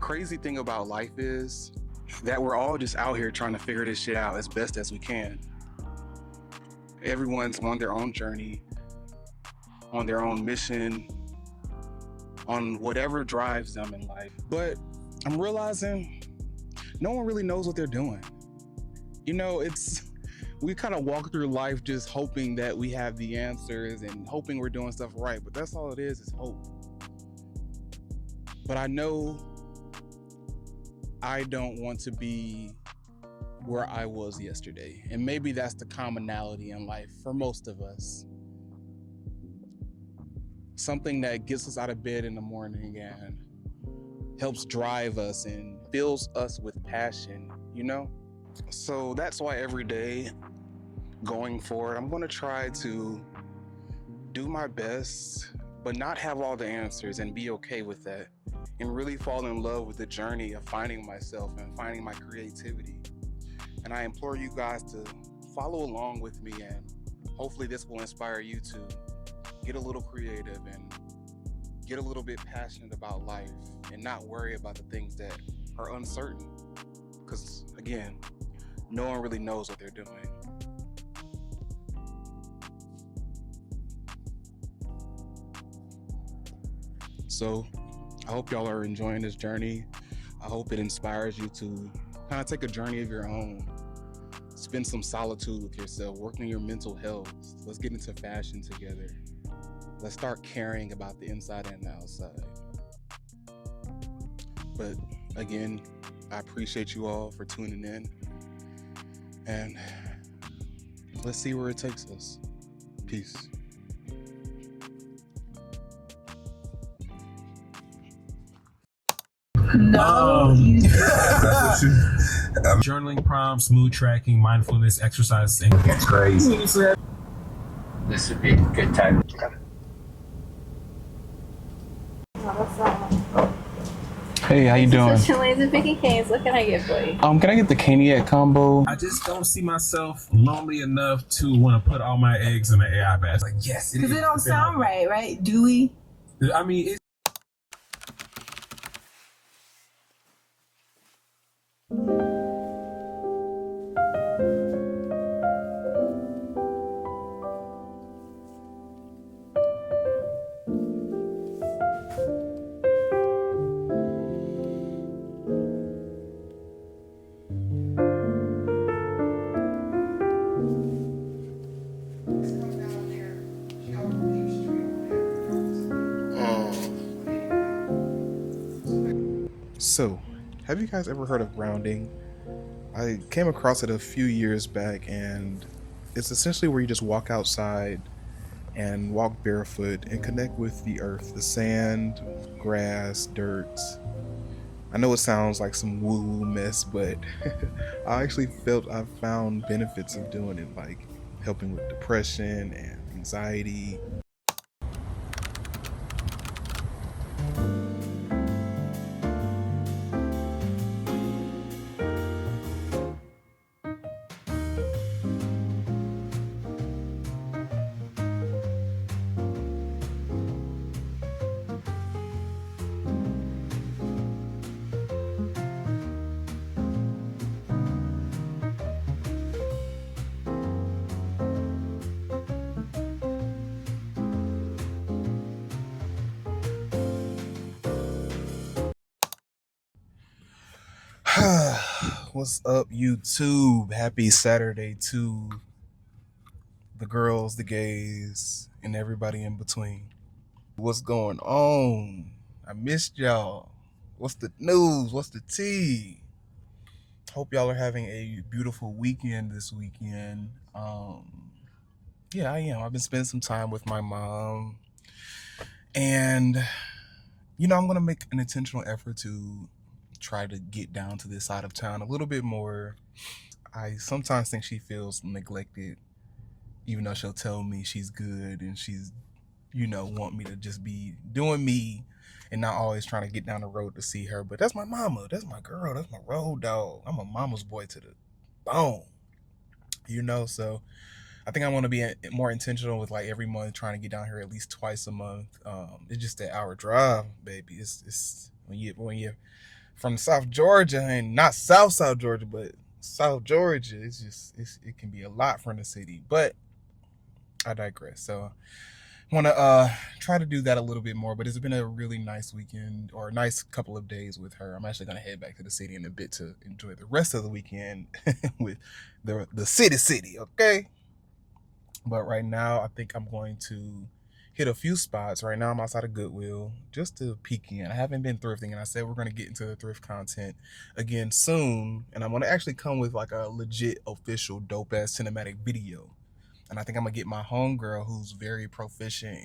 crazy thing about life is that we're all just out here trying to figure this shit out as best as we can. Everyone's on their own journey, on their own mission, on whatever drives them in life. But I'm realizing no one really knows what they're doing. You know, we kind of walk through life just hoping that we have the answers and hoping we're doing stuff right, but that's all it is hope. But I know I don't want to be where I was yesterday. And maybe that's the commonality in life for most of us. Something that gets us out of bed in the morning and helps drive us and fills us with passion, you know? So that's why every day going forward, I'm gonna try to do my best, but not have all the answers and be okay with that. And really fall in love with the journey of finding myself and finding my creativity. And I implore you guys to follow along with me, and hopefully this will inspire you to get a little creative and get a little bit passionate about life and not worry about the things that are uncertain. Because again, no one really knows what they're doing. So I hope y'all are enjoying this journey. I hope it inspires you to kind of take a journey of your own. Spend some solitude with yourself, work on your mental health. Let's get into fashion together. Let's start caring about the inside and the outside. But again, I appreciate you all for tuning in. And let's see where it takes us. Peace. Journaling prompts, mood tracking, mindfulness, exercise, and it's crazy. This would be a good time. Hey, how you doing? Laser picking canes. What can I get for you? Can I get the caniac combo? I just don't see myself lonely enough to want to put all my eggs in the AI basket. Like, yes, because it don't sound right? Do we? I mean, it's So, have you guys ever heard of grounding? I came across it a few years back, and it's essentially where you just walk outside and walk barefoot and connect with the earth, the sand, grass, dirt. I know it sounds like some woo-woo mess, but I actually felt I found benefits of doing it, like helping with depression and anxiety. What's up, YouTube? Happy Saturday to the girls, the gays, and everybody in between. What's going on? I missed y'all. What's the news? What's the tea? Hope y'all are having a beautiful weekend this weekend. Yeah, I am. I've been spending some time with my mom. And, you know, I'm going to make an intentional effort to try to get down to this side of town a little bit more. I sometimes think she feels neglected, even though she'll tell me she's good and she's, you know, want me to just be doing me and not always trying to get down the road to see her. But that's my mama. That's my girl. That's my road dog. I'm a mama's boy to the bone, you know? So I think I want to be more intentional with like every month trying to get down here at least twice a month. It's just an hour drive, baby. It's when you from South Georgia, and not South Georgia, but South Georgia. It can be a lot from the city, but I digress. So I want to try to do that a little bit more, but it's been a really nice weekend, or a nice couple of days with her. I'm actually going to head back to the city in a bit to enjoy the rest of the weekend with the city, okay? But right now, I think I'm going to hit a few spots. Right now, I'm outside of Goodwill just to peek in. I haven't been thrifting, and I said we're going to get into the thrift content again soon, and I'm going to actually come with like a legit, official, dope-ass cinematic video. And I think I'm gonna get my homegirl who's very proficient,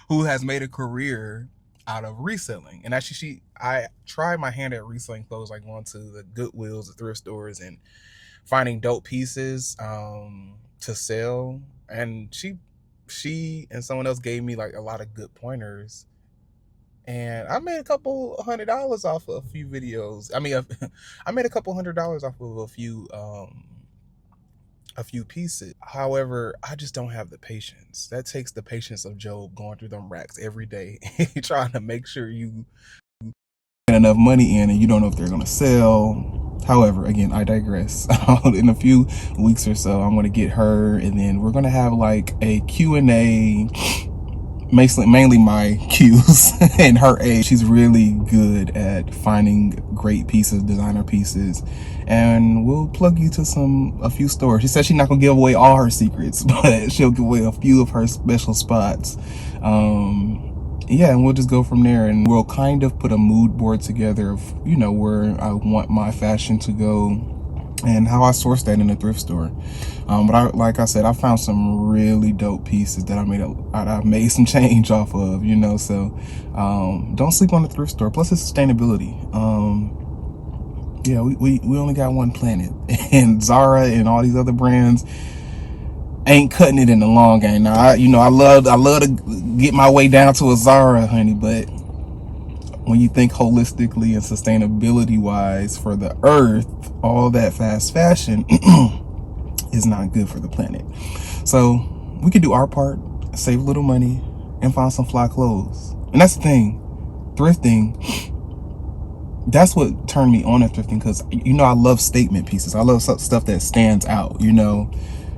who has made a career out of reselling. And actually, I tried my hand at reselling clothes, like going to the Goodwills, the thrift stores, and finding dope pieces to sell. And she and someone else gave me like a lot of good pointers. And I made a couple $100 off of a few videos. I mean, I made a couple $100 off of a few pieces. However, I just don't have the patience. That takes the patience of Job going through them racks every day, trying to make sure you get enough money in and you don't know if they're going to sell. However, again, I digress. In a few weeks or so, I'm going to get her, and then we're going to have like a Q&A, mainly my cues and her age. She's really good at finding great pieces, designer pieces, and we'll plug you to a few stores. She said she's not gonna give away all her secrets, but she'll give away a few of her special spots. Yeah, and we'll just go from there, and we'll kind of put a mood board together of, you know, where I want my fashion to go and how I source that in the thrift store. But like I said, I found some really dope pieces that I made some change off of, you know. So don't sleep on the thrift store. Plus, it's sustainability. Yeah, we only got one planet, and Zara and all these other brands ain't cutting it in the long game. Now, I love to get my way down to a Zara, honey, but when you think holistically and sustainability wise for the earth, all that fast fashion is not good for the planet. So we could do our part, save a little money, and find some fly clothes. And that's the thing, thrifting, that's what turned me on at thrifting, because, you know, I love statement pieces. I love stuff that stands out, you know.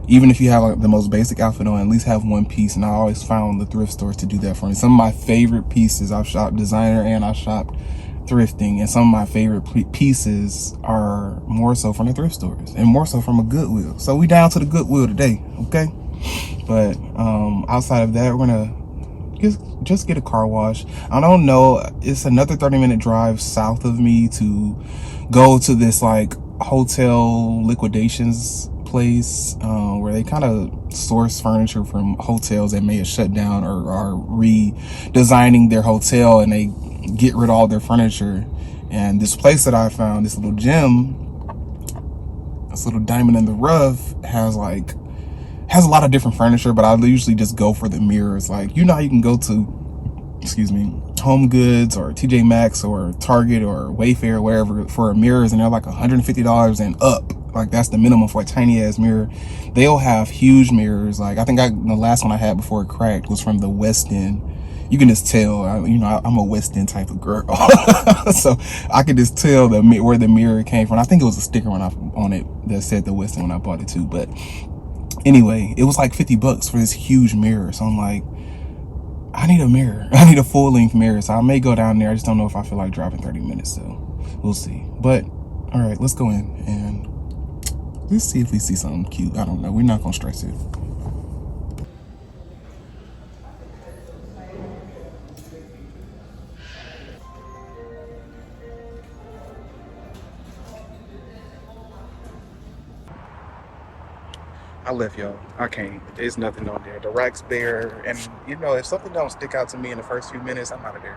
Even if you have like the most basic outfit on, at least have one piece. And I always found the thrift stores to do that for me. Some of my favorite pieces, I've shopped designer and I shopped thrifting, and some of my favorite pieces are more so from the thrift stores and more so from a Goodwill. So we down to the Goodwill today, okay? But outside of that, we're gonna just get a car wash. I don't know, it's another 30-minute drive south of me to go to this like hotel liquidations place where they kind of source furniture from hotels that may have shut down or are redesigning their hotel, and they get rid of all their furniture. And this place that I found, this little gem, this little diamond in the rough, has a lot of different furniture, but I usually just go for the mirrors. Like, you know how you can go to, Home Goods or TJ Maxx or Target or Wayfair or wherever for mirrors, and they're like $150 and up. Like, that's the minimum for a tiny ass mirror. They'll have huge mirrors. Like, I think the last one I had before it cracked was from the West End. You can just tell, I'm a West End type of girl. So I could just tell where the mirror came from. I think it was a sticker on it that said the West End when I bought it too. But anyway, it was like $50 for this huge mirror. So I'm like, I need a mirror. I need a full-length mirror. So I may go down there. I just don't know if I feel like driving 30 minutes. So we'll see. But all right, let's go in and let's see if we see something cute. I don't know. We're not going to stress it. I left, y'all. I can't. There's nothing on there. The rack's bare. And, if something don't stick out to me in the first few minutes, I'm out of there.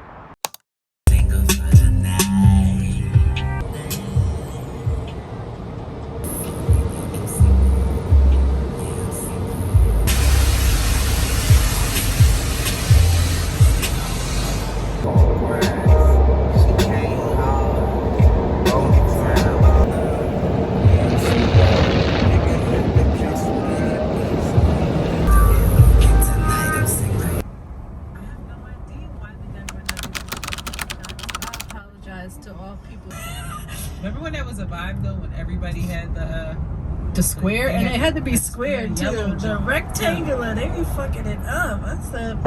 The square, and it had to be square too. The rectangular, they be fucking it up. I said.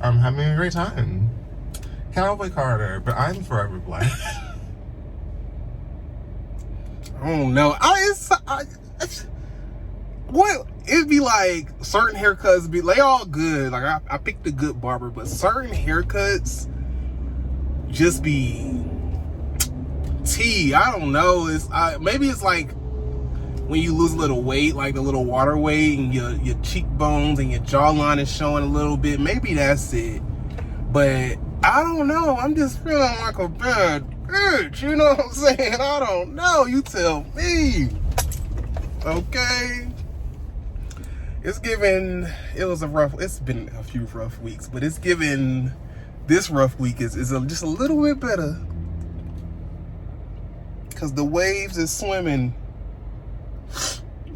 I'm having a great time. Cowboy Carter, but I'm forever black. I don't know. What it'd be like certain haircuts they all good. Like I picked a good barber, but certain haircuts just be I don't know. Maybe it's like when you lose a little weight, like a little water weight, and your cheekbones and your jawline is showing a little bit. Maybe that's it. But I don't know. I'm just feeling like a bad bitch. You know what I'm saying? I don't know. You tell me. Okay. It's been a few rough weeks, but it's given, this rough week is just a little bit better. Because the waves is swimming.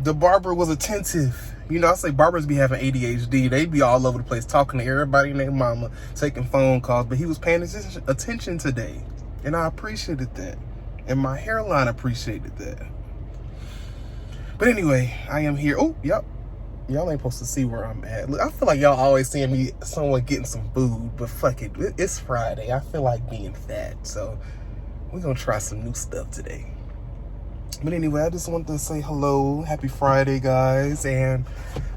The barber was attentive. You know, I say barbers be having ADHD. They be all over the place talking to everybody and their mama, taking phone calls. But he was paying attention today. And I appreciated that. And my hairline appreciated that. But anyway, I am here. Oh, yep. Y'all ain't supposed to see where I'm at. Look, I feel like y'all always seeing me, someone getting some food. But fuck it. It's Friday. I feel like being fat. So we're going to try some new stuff today. But anyway, I just wanted to say hello. Happy Friday, guys. And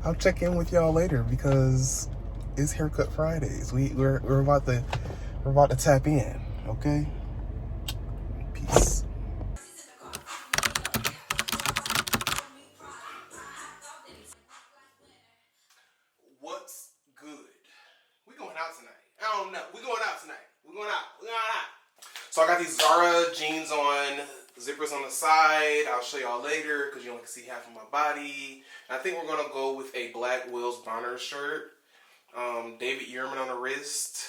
I'll check in with y'all later because it's Haircut Fridays. We're about to tap in, okay? Peace. What's good? We going out tonight. I don't know. We going out tonight. We going out. So I got these Zara jeans on. Zippers on the side. I'll show y'all later because you only can see half of my body. And I think we're gonna go with a black Wills Bonner shirt, David Yurman on the wrist,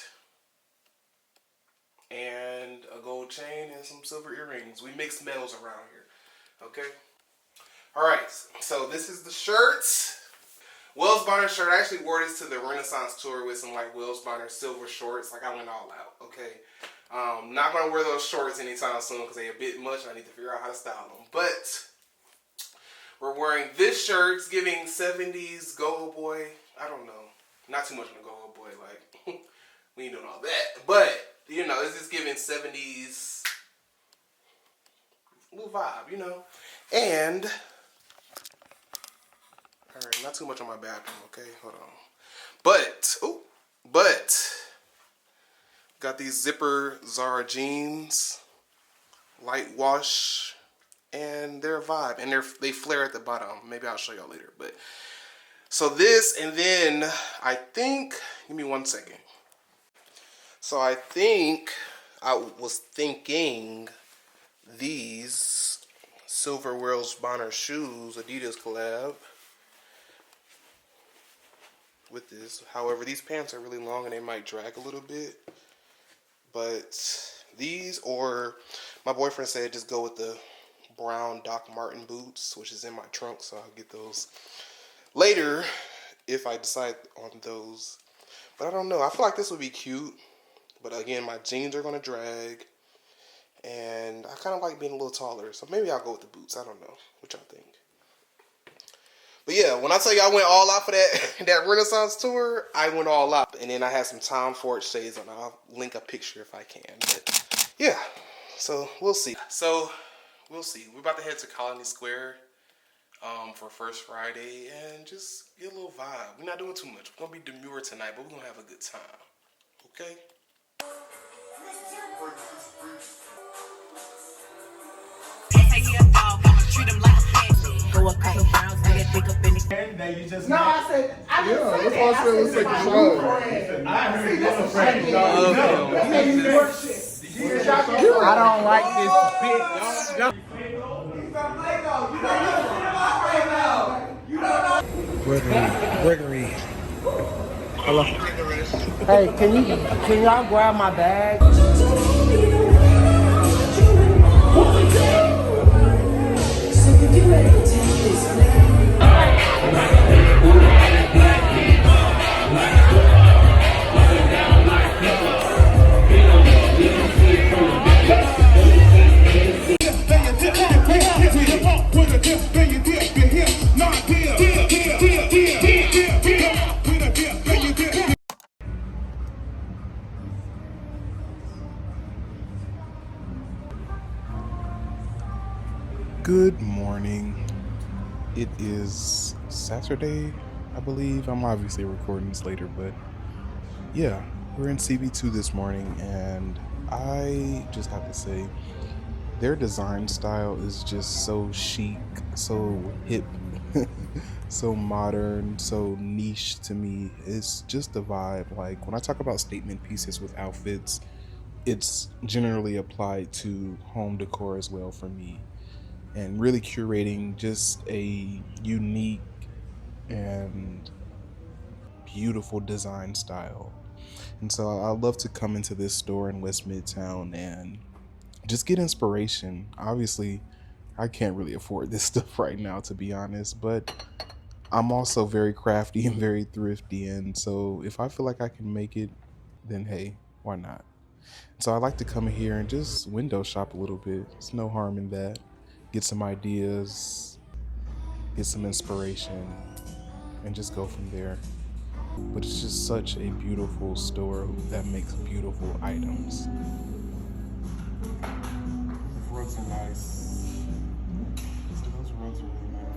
and a gold chain and some silver earrings. We mix metals around here. Okay. All right. So this is the shirt. Wills Bonner shirt. I actually wore this to the Renaissance tour with some like Wills Bonner silver shorts. Like I went all out. Okay. Not gonna wear those shorts anytime soon because they're a bit much and I need to figure out how to style them. But we're wearing this shirt. It's giving 70s Go-Go Boy. I don't know. Not too much of a Go-Go Boy. Like, we ain't doing all that. But, you know, it's just giving 70s little vibe, you know. And, alright, not too much on my bathroom, okay? Hold on. But, got these zipper Zara jeans, light wash, and they're a vibe, and they flare at the bottom. Maybe I'll show y'all later. But so this, and then I think, give me 1 second. So I think I was thinking these Silver Wills Bonner shoes, Adidas collab with this. However, these pants are really long and they might drag a little bit. But these, or my boyfriend said just go with the brown Doc Martin boots, which is in my trunk, so I'll get those later if I decide on those. But I don't know. I feel like this would be cute. But again, my jeans are going to drag. And I kind of like being a little taller. So maybe I'll go with the boots. I don't know. What y'all think? But yeah, when I tell you I went all out for that Renaissance tour, I went all out. And then I had some Tom Ford shades on. I'll link a picture if I can. But yeah, so we'll see. We're about to head to Colony Square for First Friday and just get a little vibe. We're not doing too much. We're going to be demure tonight, but we're going to have a good time. Okay? Go a couple rounds, I get pick up in the That you just No, I said, I didn't say that. I said, let's take a shot. I heard you that's was a shame. I don't like this bit. Gregory. Hello. Hey, can y'all grab my bag? Good morning. It is Saturday, I believe. I'm obviously recording this later, but yeah, we're in CB2 this morning, and I just have to say, their design style is just so chic, so hip, so modern, so niche to me. It's just a vibe. Like, when I talk about statement pieces with outfits, it's generally applied to home decor as well for me, and really curating just a unique and beautiful design style. And so I love to come into this store in West Midtown and just get inspiration. Obviously, I can't really afford this stuff right now, to be honest, but I'm also very crafty and very thrifty. And so if I feel like I can make it, then hey, why not? So I like to come here and just window shop a little bit. There's no harm in that. Get some ideas, get some inspiration, and just go from there. But it's just such a beautiful store that makes beautiful items. The rugs are nice. So those rugs are really nice.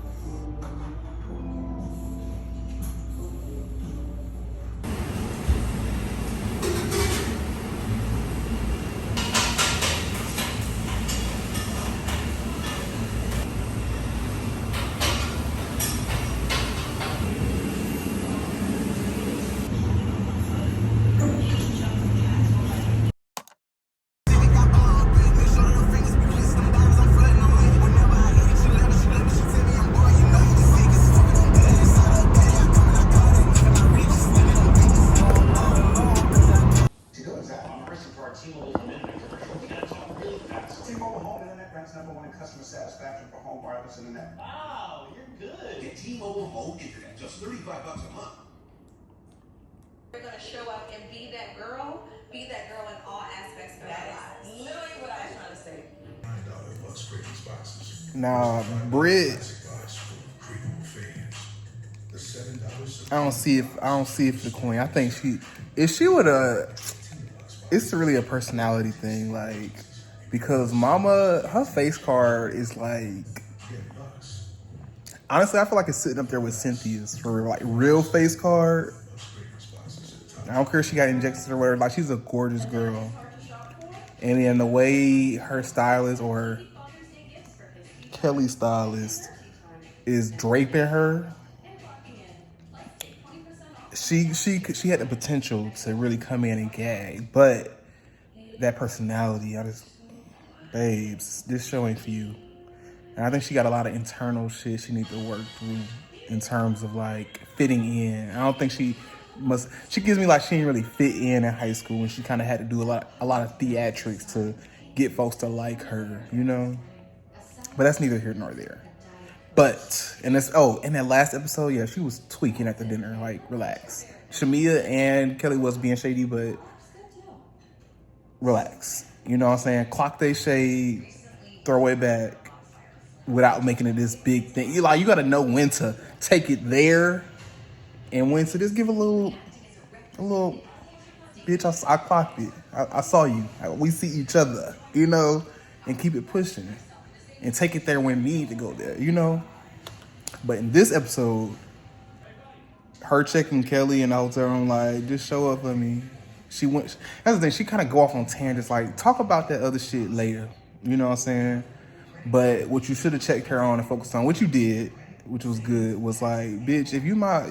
T-Mobile Home Internet ranks #1 in customer satisfaction for home wireless internet. Wow, you're good. Get T-Mobile Home Internet, just $35 a month. You're gonna show up and be that girl in all aspects of our lives. Literally what I was trying to say. $9 Christmas boxes. Now, Brit, I don't see if the queen. I think if she would it's really a personality thing, like, because Mama, her face card is like, honestly, I feel like it's sitting up there with Cynthia's for like real face card. I don't care if she got injections or whatever. Like, she's a gorgeous girl, and then the way her stylist or Kelly's stylist is draping her, she had the potential to really come in and gag, but that personality, babes, this show ain't for you. And I think she got a lot of internal shit she needs to work through in terms of like fitting in. I don't think she gives me like she didn't really fit in high school, and she kind of had to do a lot of theatrics to get folks to like her, you know? But that's neither here nor there. But, in that last episode, yeah, she was tweaking at the dinner, like, relax. Shamia and Kelly was being shady, but relax. You know what I'm saying? Clock they shade, throw it back without making it this big thing. You gotta know when to take it there and when to just give a little, bitch, I clocked it. I saw you. We see each other, you know, and keep it pushing. And take it there when need to go there, you know? But in this episode, her checking Kelly in the hotel room, like, just show up for me. That's the thing, she kind of go off on tangents, like, talk about that other shit later. You know what I'm saying? But what you should have checked her on and focused on, what you did, which was good, was like, bitch, if you my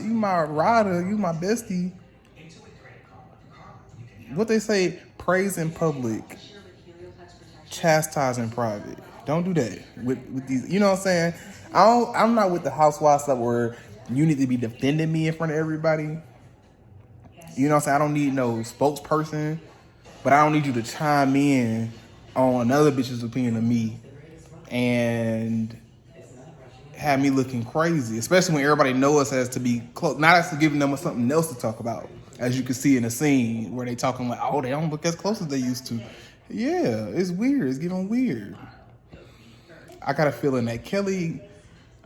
rider, you my bestie. What they say, praise in public, chastise in private. Don't do that with these. You know what I'm saying? I'm not with the housewives stuff where you need to be defending me in front of everybody. You know what I'm saying? I don't need no spokesperson, but I don't need you to chime in on another bitch's opinion of me and have me looking crazy, especially when everybody knows us as to be close. Not as to giving them something else to talk about, as you can see in the scene where they talking like, oh, they don't look as close as they used to. Yeah, it's weird. It's getting weird. I got a feeling that Kelly,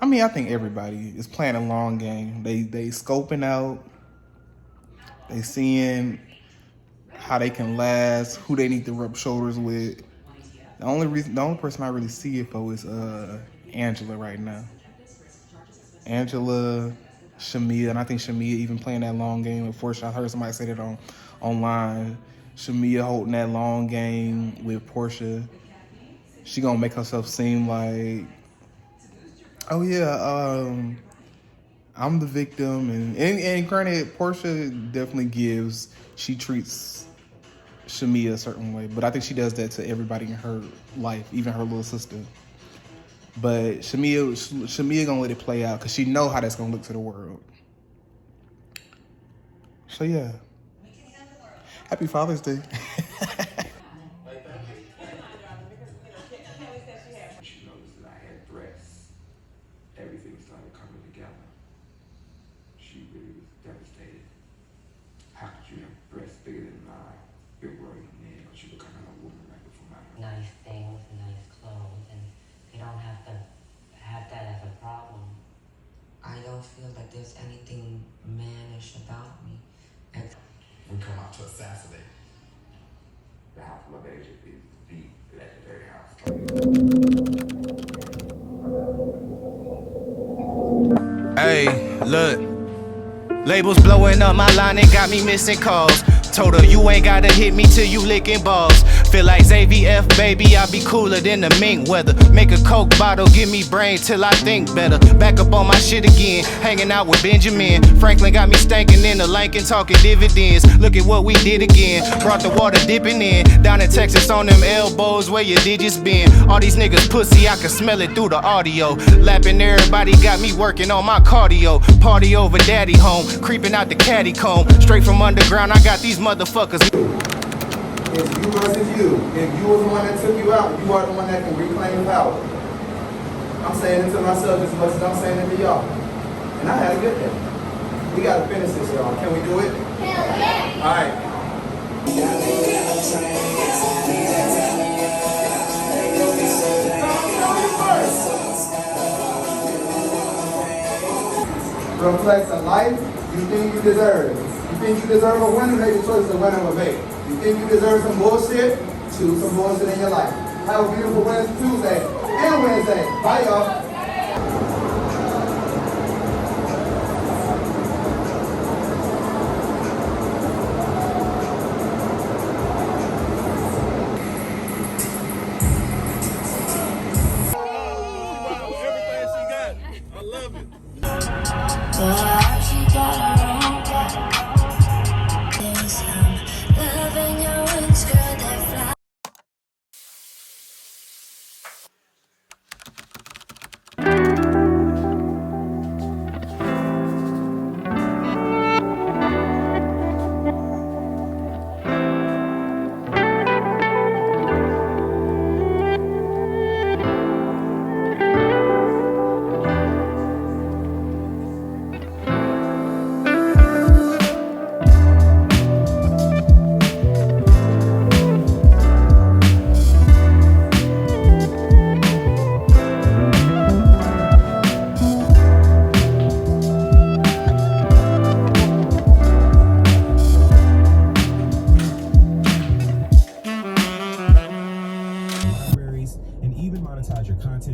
I think everybody is playing a long game. They scoping out, they seeing how they can last, who they need to rub shoulders with. The only person I really see it for is Angela right now. Angela, Shamia, and I think Shamia even playing that long game with Portia. I heard somebody say that online. Shamia holding that long game with Portia. She gonna make herself seem like, oh yeah, I'm the victim, and granted, Portia definitely she treats Shamia a certain way, but I think she does that to everybody in her life, even her little sister. But Shamia gonna let it play out because she know how that's gonna look to the world. So yeah, happy Father's Day. She noticed that I had breasts. Everything started coming together. She really was devastated. How could you have breasts bigger than mine? Big worried man, but you were kind of a woman right before my eyes. Nice things, nice clothes, and they don't have to have that as a problem. I don't feel like there's anything mannish about me. We come out to assassinate. The house of my age is the legendary house. Hey, look. Labels blowing up my line and got me missing calls. Told her you ain't gotta hit me till you licking balls. Feel like Xavier, baby, I be cooler than the mink weather. Make a Coke bottle, give me brain till I think better. Back up on my shit again, hanging out with Benjamin. Franklin got me stankin' in the Lincoln, talking dividends. Look at what we did again, brought the water dipping in. Down in Texas on them elbows where your digits been. All these niggas pussy, I can smell it through the audio. Lapping everybody, got me working on my cardio. Party over daddy home, creeping out the caddy comb. Straight from underground, I got these motherfuckers. It's you versus you. If you was the one that took you out, you are the one that can reclaim power. I'm saying it to myself as much as I'm saying it to y'all. And I had a good day. We gotta finish this, y'all. Can we do it? Hell yeah! Alright. Reflects a life you think you deserve. You think you deserve a winner, make the choice to win or make. You think you deserve some bullshit, choose some bullshit in your life. Have a beautiful Tuesday and Wednesday. Bye, y'all.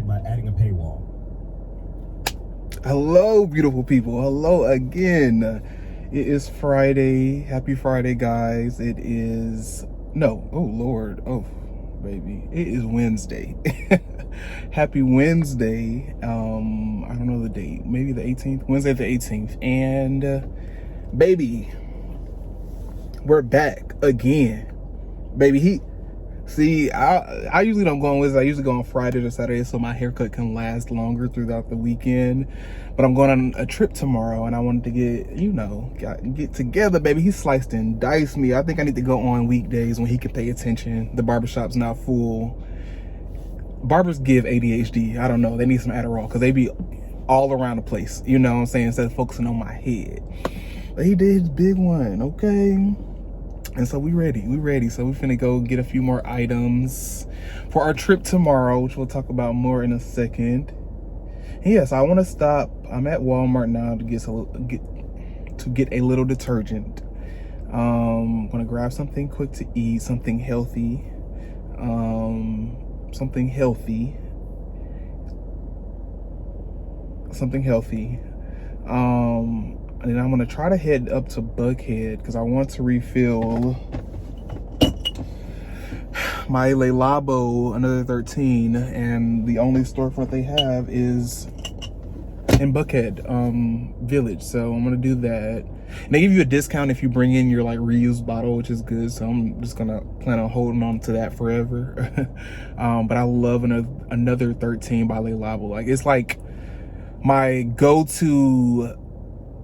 By adding a paywall. Hello, beautiful people. Hello again. It is Friday. Happy Friday, guys. It is no. Oh Lord. Oh, baby. It is Wednesday. Happy Wednesday. I don't know the date. Maybe the 18th. Wednesday the 18th. And baby, we're back again. Baby, See, I usually don't go on Wednesday. I usually go on Fridays or Saturdays so my haircut can last longer throughout the weekend. But I'm going on a trip tomorrow and I wanted to get together, baby. He sliced and diced me. I think I need to go on weekdays when he can pay attention. The barbershop's not full. Barbers give ADHD. I don't know. They need some Adderall because they be all around the place. You know what I'm saying? Instead of focusing on my head. But he did his big one, okay? And so we ready. So we finna go get a few more items for our trip tomorrow, which we'll talk about more in a second. And yes, I want to stop. I'm at Walmart now to get a little detergent. I'm gonna grab something quick to eat, something healthy. something healthy. And then I'm gonna try to head up to Buckhead because I want to refill my Le Labo another 13, and the only storefront they have is in Buckhead Village. So I'm gonna do that. And they give you a discount if you bring in your like reused bottle, which is good. So I'm just gonna plan on holding on to that forever. But I love another 13 by Le Labo. Like, it's like my go-to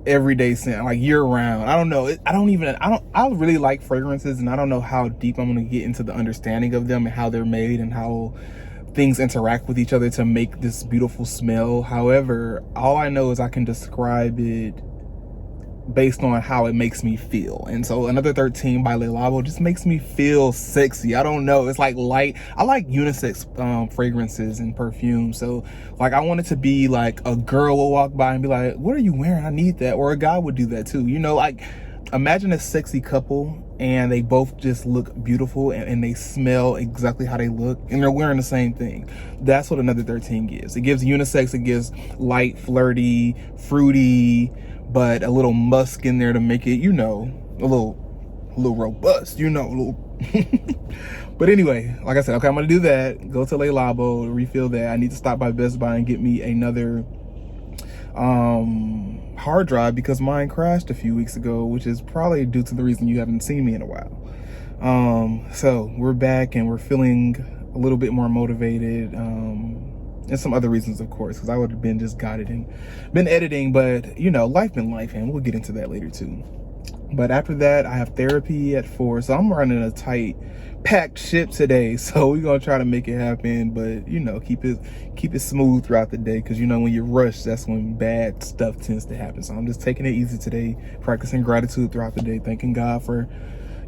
everyday scent, like year round. I don't know. I really like fragrances, and I don't know how deep I'm gonna get into the understanding of them and how they're made and how things interact with each other to make this beautiful smell. However, all I know is I can describe it based on how it makes me feel. And so another 13 by Le Labo just makes me feel sexy. I don't know. It's like light. I like unisex fragrances and perfume. So like, I want it to be like a girl will walk by and be like, what are you wearing? I need that. Or a guy would do that too. You know, like, imagine a sexy couple and they both just look beautiful and they smell exactly how they look and they're wearing the same thing. That's what another 13 gives. It gives unisex. It gives light, flirty, fruity, but a little musk in there to make it, you know, a little robust, you know, a little. But anyway, like I said, okay, I'm gonna do that. Go to Le Labo, refill that. I need to stop by Best Buy and get me another hard drive because mine crashed a few weeks ago, which is probably due to the reason you haven't seen me in a while. So we're back and we're feeling a little bit more motivated. And some other reasons, of course, because I would have been just got it and been editing, but you know, life been life, and we'll get into that later too. But after that, I have therapy at 4, so I'm running a tight, packed ship today. So we're gonna try to make it happen, but you know, keep it smooth throughout the day, because you know, when you rush, that's when bad stuff tends to happen. So I'm just taking it easy today, practicing gratitude throughout the day, thanking God for,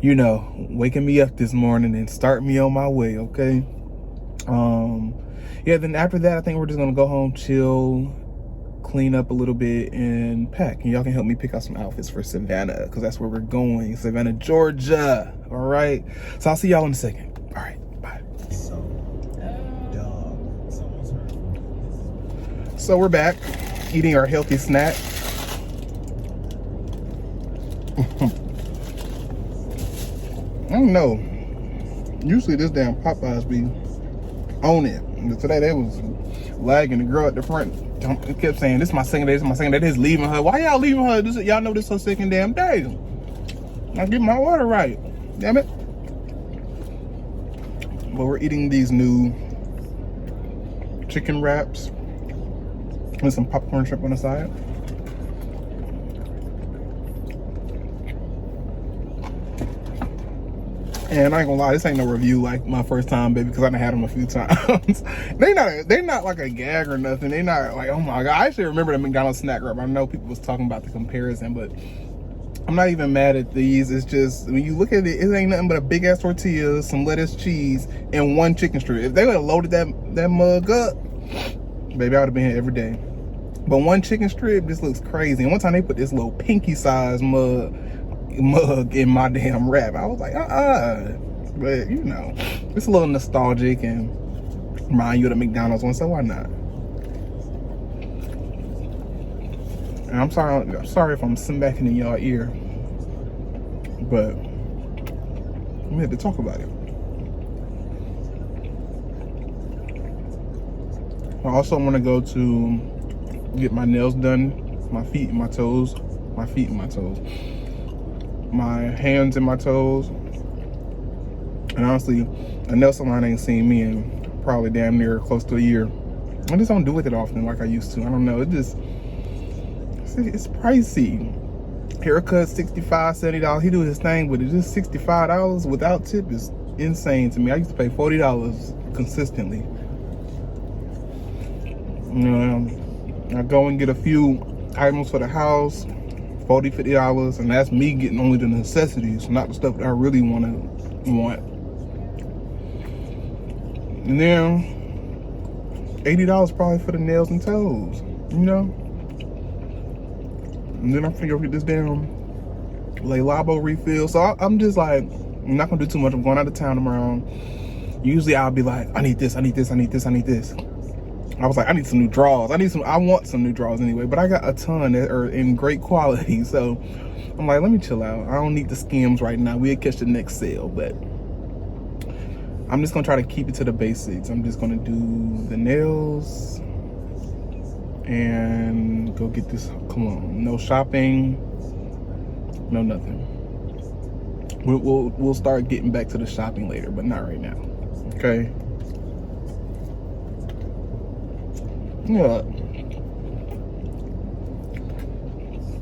you know, waking me up this morning and starting me on my way. Okay. Yeah, then after that, I think we're just gonna go home, chill, clean up a little bit, and pack. And y'all can help me pick out some outfits for Savannah, because that's where we're going, Savannah, Georgia. All right. So I'll see y'all in a second. All right, bye. So we're back, eating our healthy snack. I don't know. Usually this damn Popeyes be on it. Today they was lagging. The girl at the front kept saying, this is my second day, this is my second day. They just leaving her. Why y'all leaving her? Y'all know this her second damn day. I get my order right. Damn it. But we're eating these new chicken wraps with some popcorn shrimp on the side. And I ain't gonna lie, this ain't no review like my first time, baby, because I done had them a few times. They not like a gag or nothing. They not like, oh my God. I actually remember the McDonald's snack wrap. I know people was talking about the comparison, but I'm not even mad at these. It's just, when you look at it, it ain't nothing but a big ass tortilla, some lettuce, cheese, and one chicken strip. If they would have loaded that mug up, baby, I would have been here every day. But one chicken strip just looks crazy. And one time they put this little pinky size mug in my damn wrap. I was like, but you know, it's a little nostalgic and remind you of the McDonald's one, so why not? And I'm sorry if I'm smacking in y'all ear, but we had to talk about it. I also want to go to get my nails done, my feet and my toes, my hands and my toes. And honestly, a nail salon ain't seen me in probably damn near close to a year. I just don't do it often like I used to. I don't know, it's pricey. Haircut $65, $70. He do his thing, but it's just $65 without tip is insane to me. I used to pay $40 consistently. You know, I go and get a few items for the house, $40, $50, and that's me getting only the necessities, not the stuff that I really want. And then $80 probably for the nails and toes, you know? And then I'm gonna get this damn Le Labo refill. So I'm just like, I'm not gonna do too much. I'm going out of town tomorrow. Usually I'll be like, I need this, I need this, I need this, I need this. I was like, I need some new drawers. I want some new drawers anyway, but I got a ton that are in great quality. So I'm like, let me chill out. I don't need the skims right now. We'll catch the next sale, but I'm just gonna try to keep it to the basics. I'm just gonna do the nails and go get this. Come on, no shopping, no nothing. We'll start getting back to the shopping later, but not right now. Okay. Yeah.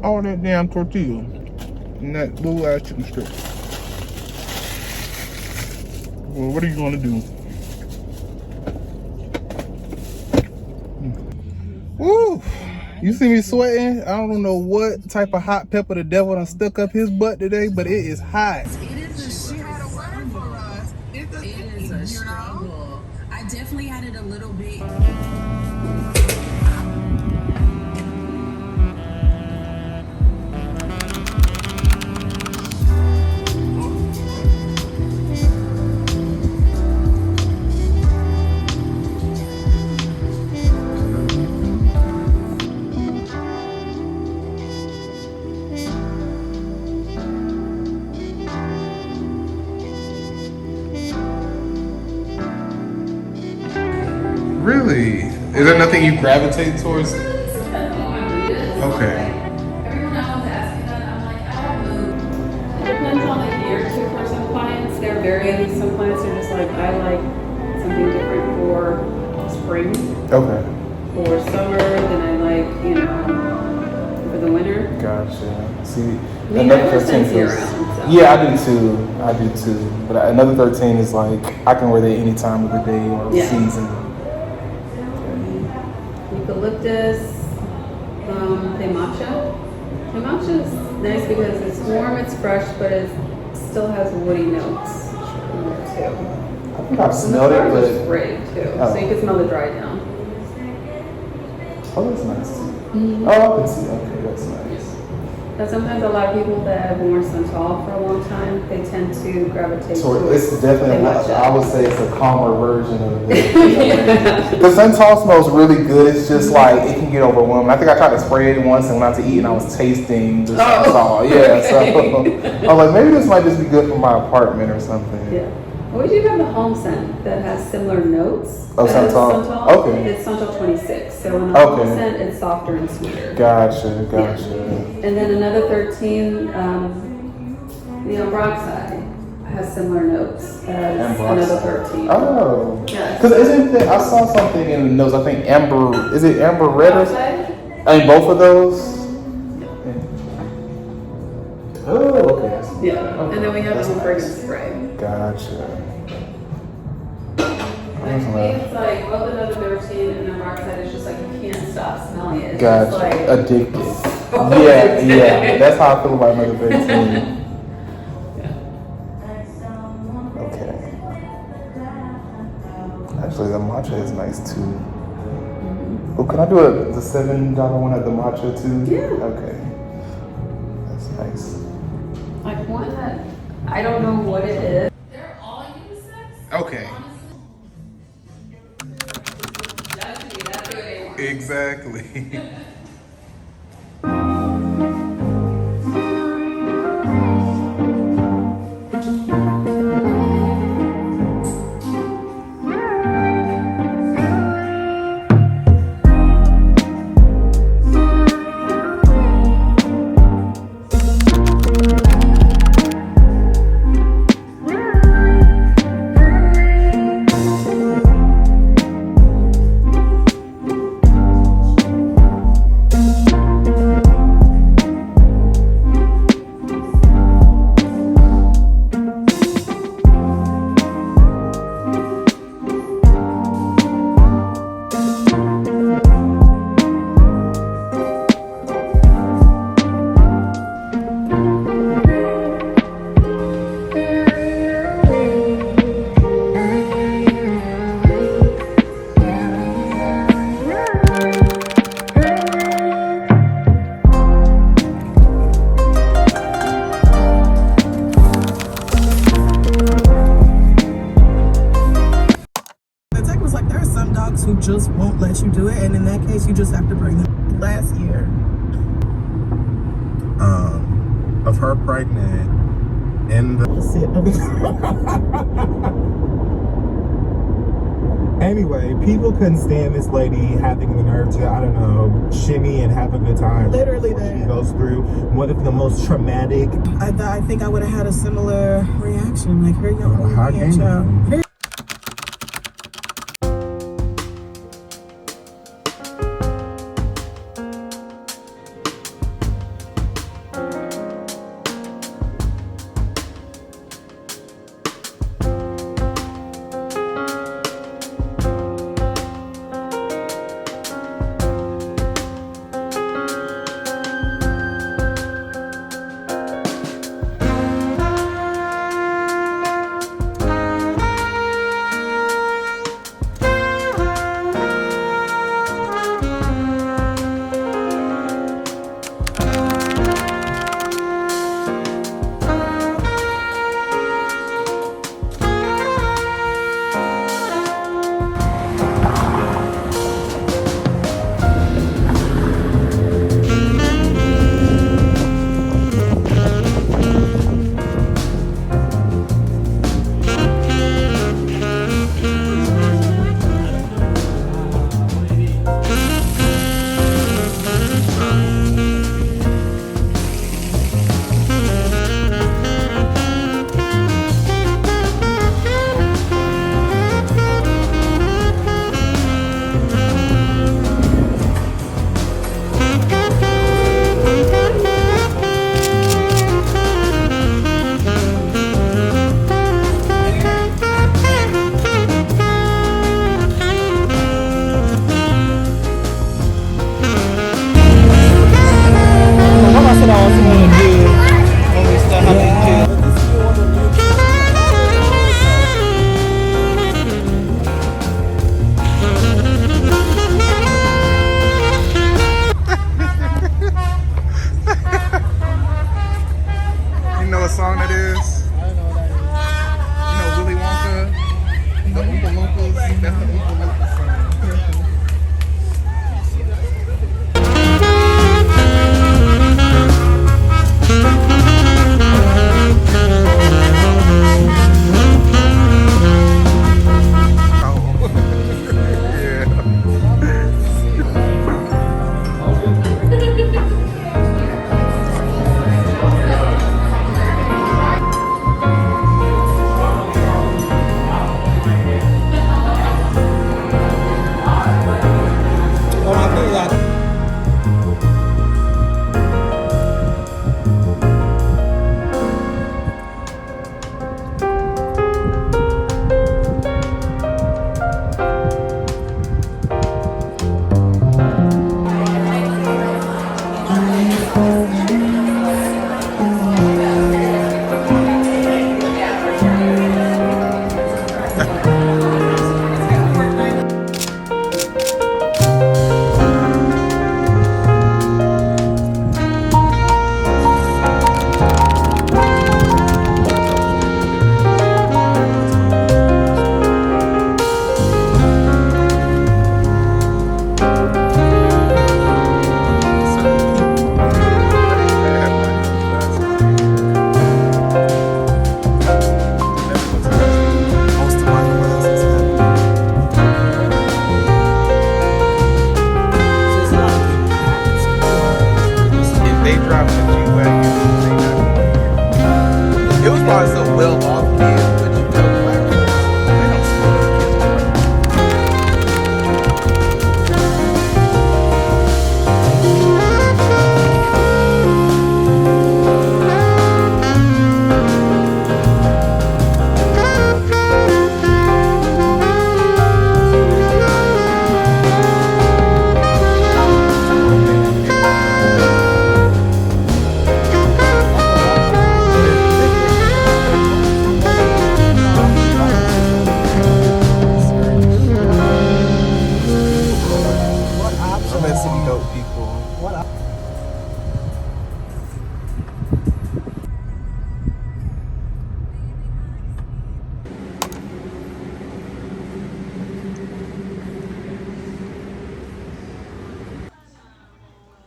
All that damn tortilla and that little ass chicken strip. Well, what are you gonna do? Woo! You see me sweating? I don't know what type of hot pepper the devil done stuck up his butt today, but it is hot. It is a struggle. I definitely had it a little bit. Really? Is there nothing you gravitate towards? Okay. Everyone else asking that, I'm like, I don't know. It depends on the year too for some clients. They're very, some clients are just like, I like something different for spring. Okay. For summer, then I like, you know, for the winter. Gotcha. See, I mean, another I 13 year is, round, so. yeah, I do too. But another 13 is like, I can wear that any time of the day or season. Eucalyptus, matcha. The matcha is nice because it's warm, it's fresh, but it still has woody notes in there too. I think I've smelled it, but it's great too, so you can smell the dry down. Oh, that's nice too. Oh, I can see. Okay, that's nice. But sometimes a lot of people that have worn Santal for a long time, they tend to gravitate So towards it's definitely, matcha. I would say it's a calmer version of it. The Santal smells really good. It's just like, it can get overwhelming. I think I tried to spray it once and went out to eat and I was tasting the Santal. Yeah, so I was like, maybe this might just be good for my apartment or something. Yeah. Well, we do have the home scent that has similar notes. Oh, Santal. Okay. It's Santal 26. So in the home scent, it's softer and sweeter. Gotcha. And then another 13, the Ambroxide has similar notes as another 13. Oh. Yeah. Because isn't there, I saw something in the notes, I think Amber, is it Amber Red or something? I mean, both of those? Oh, okay. Yeah. Okay. And then we have the fragrance spray. Gotcha. It's like both another 13 and Ambroxide is just like you can't stop smelling it. It's Gotcha. just like Addicted. Yeah. That's how I feel about another 13. Okay. Actually, the matcha is nice too. Oh, can I do the $7 one at the matcha too? Yeah. Okay. That's nice. Like one that I don't know what it is. They're all unisex? Okay. Exactly. dogs who just won't let you do it, and in that case, you just have to bring them. Last year, of her pregnant in the Anyway, people couldn't stand this lady having the nerve to, I don't know, shimmy and have a good time. Literally that. She goes through one of the most traumatic. I think I would have had a similar reaction. Like, here you go, How can you? child.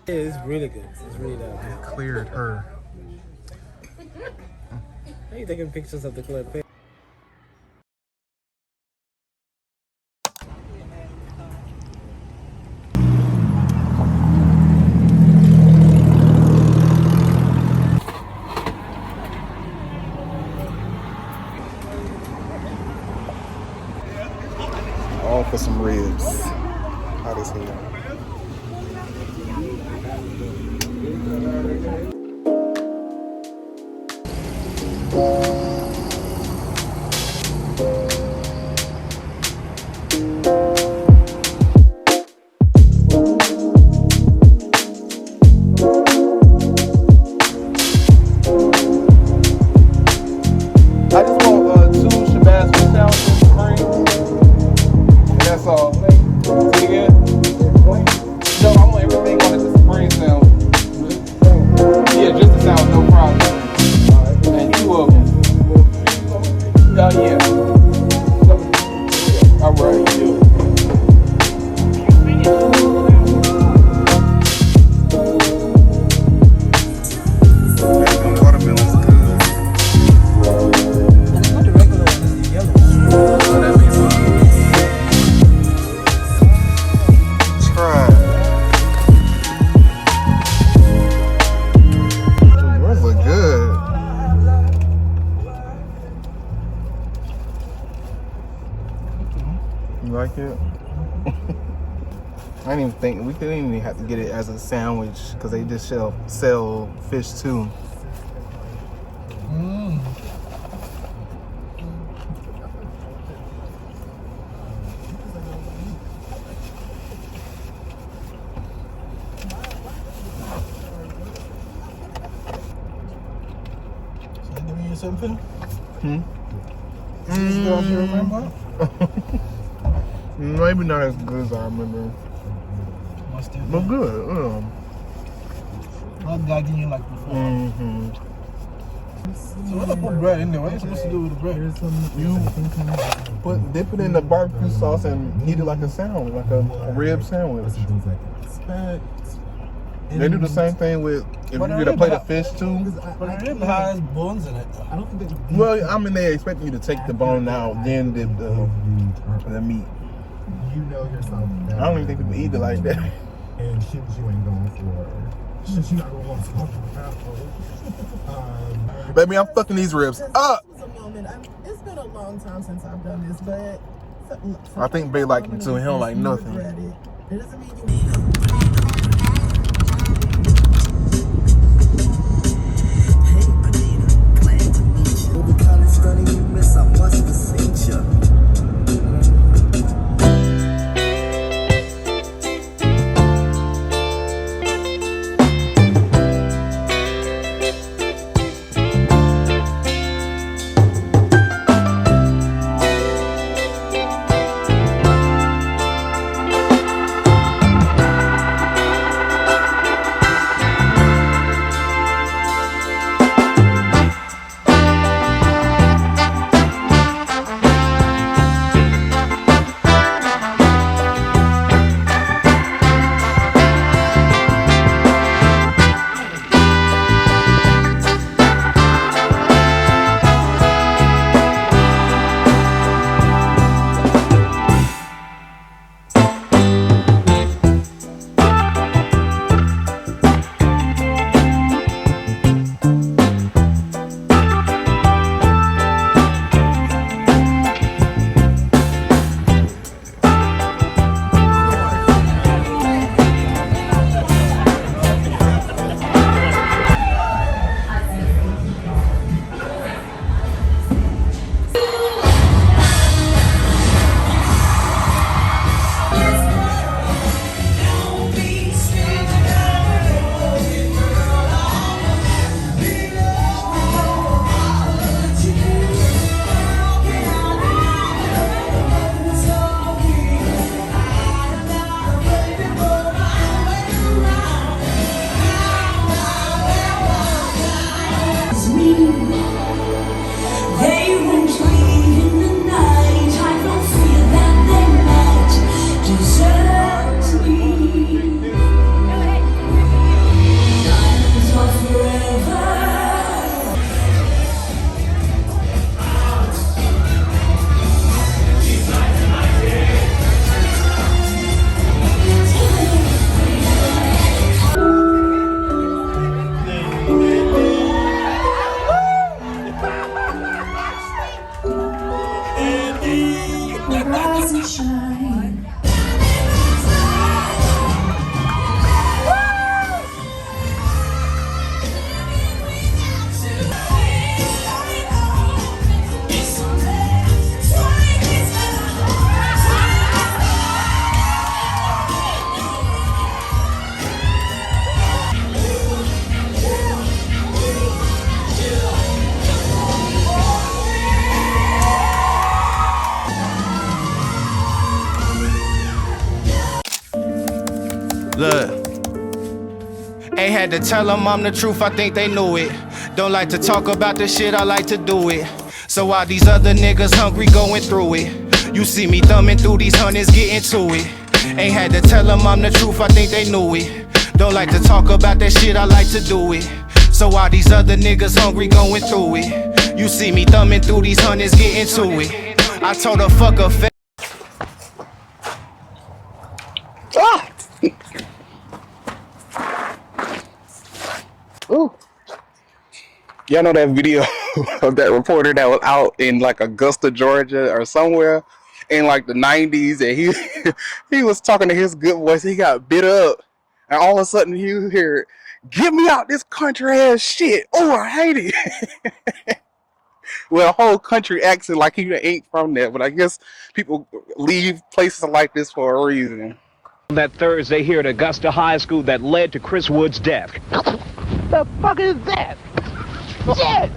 It's really good. It's really good. It cleared her. How you taking pictures of the clip? All for some ribs. Hot as hell. I just want 2 Shabazz sandwiches, and that's all. Say it again? No, I want everything on the Supreme sandwich. Yeah, just the sandwich, no problem. And 2 of them. Yeah. All right. You like it? I didn't even think we didn't even have to get it as a sandwich because they just sell fish too. Give me something. Is this you remember? Maybe not as good as I remember. But good. Not gagging you like before. So what put bread in there? What are you supposed to do with the bread? You dip it in the barbecue sauce and eat it like a sandwich, like a rib sandwich. They do the same thing with if you get a plate of fish too. But the rib has bones in it. I don't think they. Well, I mean they expect you to take the bone out, then dip the meat. You know yourself. I don't even think people eat it like that. And shit you ain't going for. Shit you not gonna want to talk about. Baby, I'm fucking these ribs up. It's been a long time since I've done this, but I think Bay like it too. He don't like nothing. It doesn't mean you need them. rise and shine. Look, ain't had to tell them I'm the truth, I think they knew it. Don't like to talk about the shit, I like to do it. So while these other niggas hungry going through it, you see me thumbing through these hundreds, getting to it. Ain't had to tell them I'm the truth, I think they knew it. Don't like to talk about that shit, I like to do it. So while these other niggas hungry going through it, you see me thumbing through these hundreds, getting to it. I told her fuck a fat. Ah! Ooh. Y'all know that video of that reporter that was out in like Augusta, Georgia or somewhere in like the 90s, and he was talking to his good voice. He got bit up, and all of a sudden you hear, "Get me out this country ass shit. Oh, I hate it." Well, a whole country accent like he ain't from there, but I guess people leave places like this for a reason. That Thursday here at Augusta High School that led to Chris Wood's death. The fuck is that? Shit!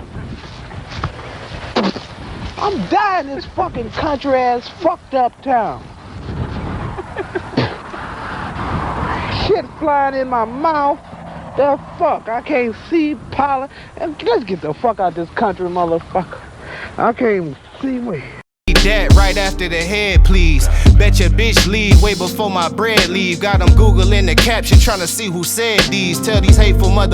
I'm dying in this fucking country ass fucked up town. Shit flying in my mouth. The fuck? I can't see pollen. Let's get the fuck out this country, motherfucker. I can't even see me. That right after the head, please. Bet your bitch leave way before my bread leave. Got them Googling the caption, trying to see who said these. Tell these hateful mother